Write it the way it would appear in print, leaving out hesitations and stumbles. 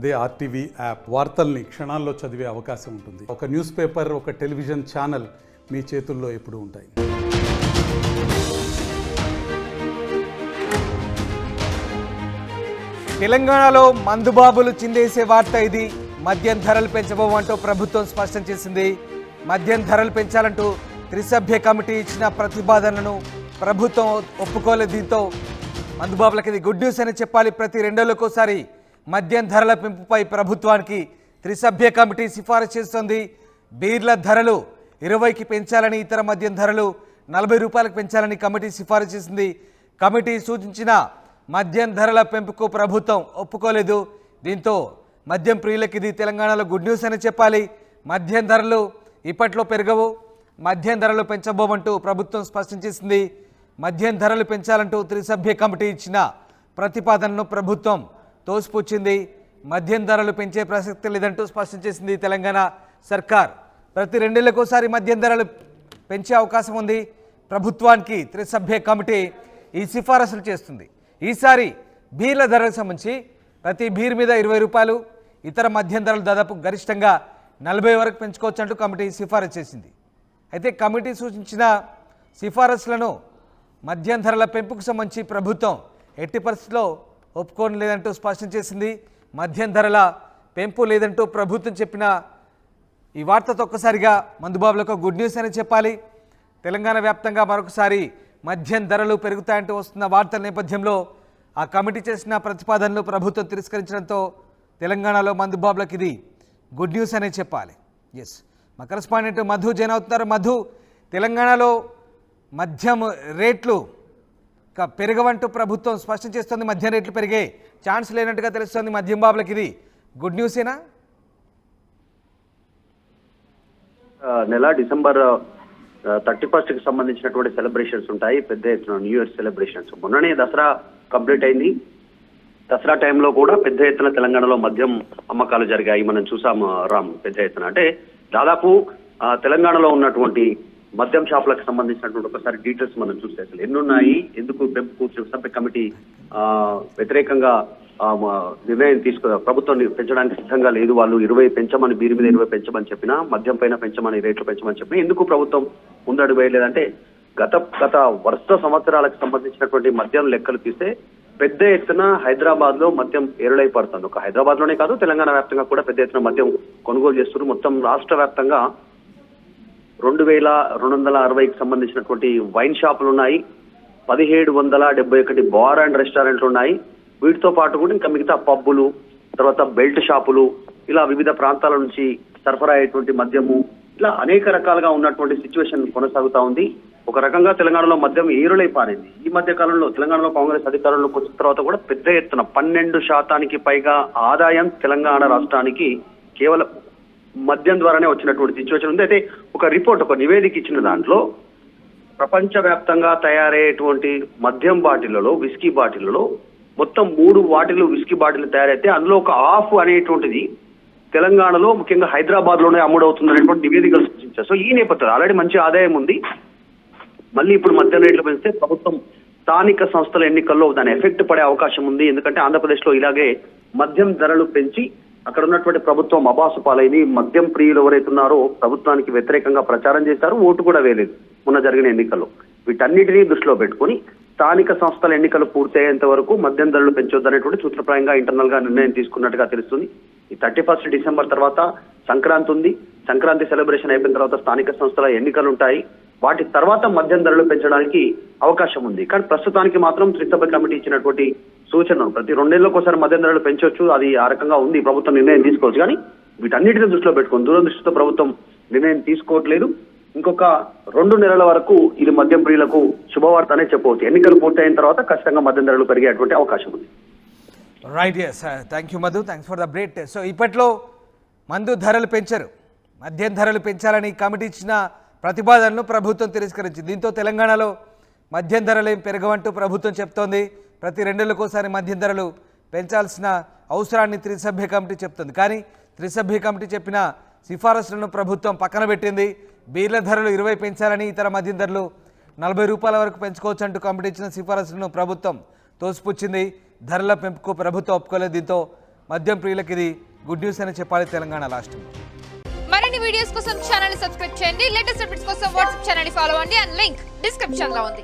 అదే RTV app వార్తల్ని క్షణాల్లో చదివే అవకాశం ఉంటుంది. ఒక న్యూస్ పేపర్, ఒక టెలివిజన్ ఛానల్ మీ చేతుల్లో ఎప్పుడూ ఉంటాయి. తెలంగాణలో మందుబాబులు చిందేసే వార్త ఇది. మద్యం ధరలు పెంచబోమంటూ ప్రభుత్వం స్పష్టం చేసింది. మద్యం ధరలు పెంచాలంటూ త్రిసభ్య కమిటీ ఇచ్చిన ప్రతిపాదనను ప్రభుత్వం ఒప్పుకోలేదు. దీంతో మందుబాబులకి ఇది గుడ్ న్యూస్ అని చెప్పాలి. ప్రతి 2 రోజులకోసారి మద్యం ధరల పెంపుపై ప్రభుత్వానికి త్రిసభ్య కమిటీ సిఫారసు చేస్తోంది. బీర్ల ధరలు 20కి పెంచాలని, ఇతర మద్యం ధరలు 40 రూపాయలకు పెంచాలని కమిటీ సిఫారసు చేసింది. కమిటీ సూచించిన మద్యం ధరల పెంపుకు ప్రభుత్వం ఒప్పుకోలేదు. దీంతో మద్యం ప్రియులకి ఇది తెలంగాణలో గుడ్ న్యూస్ అని చెప్పాలి. మద్యం ధరలు ఇప్పట్లో పెరగవు, మద్యం ధరలు పెంచబోమంటూ ప్రభుత్వం స్పష్టం చేసింది. మద్యం ధరలు పెంచాలంటూ త్రిసభ్య కమిటీ ఇచ్చిన ప్రతిపాదనను ప్రభుత్వం తోసిపుచ్చింది. మద్యం ధరలు పెంచే ప్రసక్తి లేదంటూ స్పష్టం చేసింది తెలంగాణ సర్కార్. ప్రతి 2 నెలలకోసారి మద్యం ధరలు పెంచే అవకాశం ఉంది. ప్రభుత్వానికి త్రిసభ్య కమిటీ ఈ సిఫారసులు చేస్తుంది. ఈసారి బీర్ల ధరలకు సంబంధించి ప్రతి బీర్ మీద 20 రూపాయలు, ఇతర మద్యం ధరలు దాదాపు గరిష్టంగా 40 వరకు పెంచుకోవచ్చు అంటూ కమిటీ సిఫారసు చేసింది. అయితే కమిటీ సూచించిన సిఫారసులను మద్యం ధరల పెంపుకు సంబంధించి ప్రభుత్వం ఎట్టి పరిస్థితుల్లో ఒప్పుకోని లేదంటూ స్పష్టం చేసింది. మద్యం ధరల పెంపు లేదంటూ ప్రభుత్వం చెప్పిన ఈ వార్తతో ఒక్కసారిగా మందుబాబులకు గుడ్ న్యూస్ అని చెప్పాలి. తెలంగాణ వ్యాప్తంగా మరొకసారి మద్యం ధరలు పెరుగుతాయంటూ వస్తున్న వార్తల నేపథ్యంలో ఆ కమిటీ చేసిన ప్రతిపాదనలు ప్రభుత్వం తిరస్కరించడంతో తెలంగాణలో మందుబాబులకు ఇది గుడ్ న్యూస్ అనే చెప్పాలి. ఎస్, మా కరెస్పాండెంట్ మధు జైన్ అవుతున్నారు. మధు, తెలంగాణలో మద్యం రేట్లు పెరగవంటూ ప్రభుత్వం స్పష్టం చేస్తుంది. మద్యం రేట్లు పెరిగే ఛాన్స్ లేనట్టుగా తెలుస్తుంది. మద్యం బాబులకు ఇది గుడ్ న్యూసేనా? నెల డిసెంబర్ 31కి సంబంధించినటువంటి సెలబ్రేషన్స్ ఉంటాయి, పెద్ద ఎత్తున న్యూ ఇయర్ సెలబ్రేషన్స్. మొన్ననే దసరా కంప్లీట్ అయింది. దసరా టైంలో కూడా పెద్ద ఎత్తున తెలంగాణలో మద్యం అమ్మకాలు జరిగాయి. మనం చూసాం రామ్, పెద్ద ఎత్తున. అంటే దాదాపు తెలంగాణలో ఉన్నటువంటి మద్యం షాపులకు సంబంధించినటువంటి ఒకసారి డీటెయిల్స్ మనం చూస్తే అసలు ఎన్నున్నాయి, ఎందుకు పెంపుకు సభ్య కమిటీ వ్యతిరేకంగా నిర్ణయం ప్రభుత్వం పెంచడానికి సిద్ధంగా లేదు. వాళ్ళు 20 పెంచమని, బీరు మీద 20 పెంచమని చెప్పినా, మద్యం పైన పెంచమని, రేట్లు పెంచమని చెప్పినా ఎందుకు ప్రభుత్వం ముందడుగు వేయలేదంటే గత వరుస సంవత్సరాలకు సంబంధించినటువంటి మద్యం లెక్కలు తీస్తే పెద్ద ఎత్తున హైదరాబాద్ లో మద్యం ఏరులై పడుతుంది. ఒక హైదరాబాద్ లోనే కాదు, తెలంగాణ వ్యాప్తంగా కూడా పెద్ద ఎత్తున మద్యం కొనుగోలు చేస్తున్నారు. మొత్తం రాష్ట్ర వ్యాప్తంగా 2260కి సంబంధించినటువంటి వైన్ షాపులు ఉన్నాయి, 1771 బార్ అండ్ రెస్టారెంట్లు ఉన్నాయి. వీటితో పాటు కూడా ఇంకా మిగతా పబ్బులు, తర్వాత బెల్ట్ షాపులు, ఇలా వివిధ ప్రాంతాల నుంచి సరఫరా అయ్యేటువంటి మద్యము, ఇలా అనేక రకాలుగా ఉన్నటువంటి సిచ్యువేషన్ కొనసాగుతా ఉంది. ఒక రకంగా తెలంగాణలో మద్యం ఏరులై పారింది. ఈ మధ్య కాలంలో తెలంగాణలో కాంగ్రెస్ అధికారంలోకి వచ్చిన తర్వాత కూడా పెద్ద ఎత్తున 12% పైగా ఆదాయం తెలంగాణ రాష్ట్రానికి కేవలం మద్యం ద్వారానే వచ్చినటువంటి సిచ్యువేషన్ ఉంది. అయితే ఒక రిపోర్ట్, ఒక నివేదిక ఇచ్చిన దాంట్లో ప్రపంచవ్యాప్తంగా తయారయ్యేటువంటి మద్యం బాటిళ్లలో, విస్కీ బాటిళ్లలో మొత్తం 3 బాటిల్ విస్కీ బాటిల్ తయారైతే అందులో ఒక హాఫ్ అనేటువంటిది తెలంగాణలో, ముఖ్యంగా హైదరాబాద్ లోనే అమ్ముడవుతుంది అనేటువంటి నివేదికలు సూచించారు. సో ఈ నేపథ్యంలో ఆల్రెడీ మంచి ఆదాయం ఉంది. మళ్ళీ ఇప్పుడు మద్యం రేట్లు పెంచితే ప్రభుత్వం స్థానిక సంస్థల ఎన్నికల్లో దాని ఎఫెక్ట్ పడే అవకాశం ఉంది. ఎందుకంటే ఆంధ్రప్రదేశ్ లో ఇలాగే మద్యం ధరలు పెంచి అక్కడ ఉన్నటువంటి ప్రభుత్వం అబాసు పాలైంది. మద్యం ప్రియులు ఎవరైతే ఉన్నారో ప్రభుత్వానికి వ్యతిరేకంగా ప్రచారం చేశారు, ఓటు కూడా వేయలేదు మొన్న జరిగిన ఎన్నికల్లో. వీటన్నిటినీ దృష్టిలో పెట్టుకుని స్థానిక సంస్థల ఎన్నికలు పూర్తయ్యేంత వరకు మద్యం ధరలు పెంచొద్దనేటువంటి సూత్రప్రాయంగా ఇంటర్నల్ గా నిర్ణయం తీసుకున్నట్టుగా తెలుస్తుంది. ఈ 31 డిసెంబర్ తర్వాత సంక్రాంతి ఉంది. సంక్రాంతి సెలబ్రేషన్ అయిపోయిన తర్వాత స్థానిక సంస్థల ఎన్నికలు ఉంటాయి. వాటి తర్వాత మద్యం ధరలు పెంచడానికి అవకాశం ఉంది. కానీ ప్రస్తుతానికి మాత్రం త్రిసభ్య కమిటీ ఇచ్చినటువంటి సూచనలు ప్రతి 2 నెలలకోసారి మద్యం ధరలు పెంచవచ్చు, అది ఆ రకంగా ఉంది. ప్రభుత్వం నిర్ణయం తీసుకోవచ్చు. కానీ వీటన్నిటిని దృష్టిలో పెట్టుకుని దూరదృష్టితో ప్రభుత్వం నిర్ణయం తీసుకోవట్లేదు. ఇంకొక 2 నెలల వరకు ఇది మద్యం ప్రియులకు శుభవార్త అనే చెప్పవచ్చు. ఎన్నికలు పూర్తయిన తర్వాత ఖచ్చితంగా మద్యం ధరలు పెరిగేటువంటి అవకాశం ఉంది. Right, yes, thank you Madhu, thanks for the update. So ఇప్పట్లో మందు ధరలు పెంచరు, మద్యం ధరలు పెంచాలని కమిటీ ఇచ్చిన ప్రతిపాదనను ప్రభుత్వం తిరస్కరించింది. దీంతో తెలంగాణలో మద్యం ధరలు ఏం పెరగవంటూ ప్రభుత్వం చెప్తోంది. ప్రతి 2 నెలలకోసారి మద్యం ధరలు పెంచాల్సిన అవసరాన్ని త్రిసభ్య కమిటీ చెప్తుంది. కానీ త్రిసభ్య కమిటీ చెప్పిన సిఫారసులను ప్రభుత్వం పక్కన పెట్టింది. బీర్ల ధరలు 20 పెంచాలని, ఇతర మద్యం ధరలు 40 రూపాయల వరకు పెంచుకోవచ్చు అంటూ కమిటీ ఇచ్చిన సిఫారసులను ప్రభుత్వం తోసిపుచ్చింది. ధరల పెంపుకు ప్రభుత్వం ఒప్పుకోలేదు. దీంతో మద్యం ప్రియులకు ఇది గుడ్ న్యూస్ అని చెప్పాలి తెలంగాణ రాష్ట్రంలో. మరిన్ని వీడియోస్ కోసం ఛానల్ ని సబ్స్క్రైబ్ చేయండి. లేటెస్ట్ అప్డేట్స్ కోసం వాట్సాప్ ఛానల్ ని ఫాలో అవ్వండి. అండ్ లింక్ డిస్క్రిప్షన్ లో ఉంది.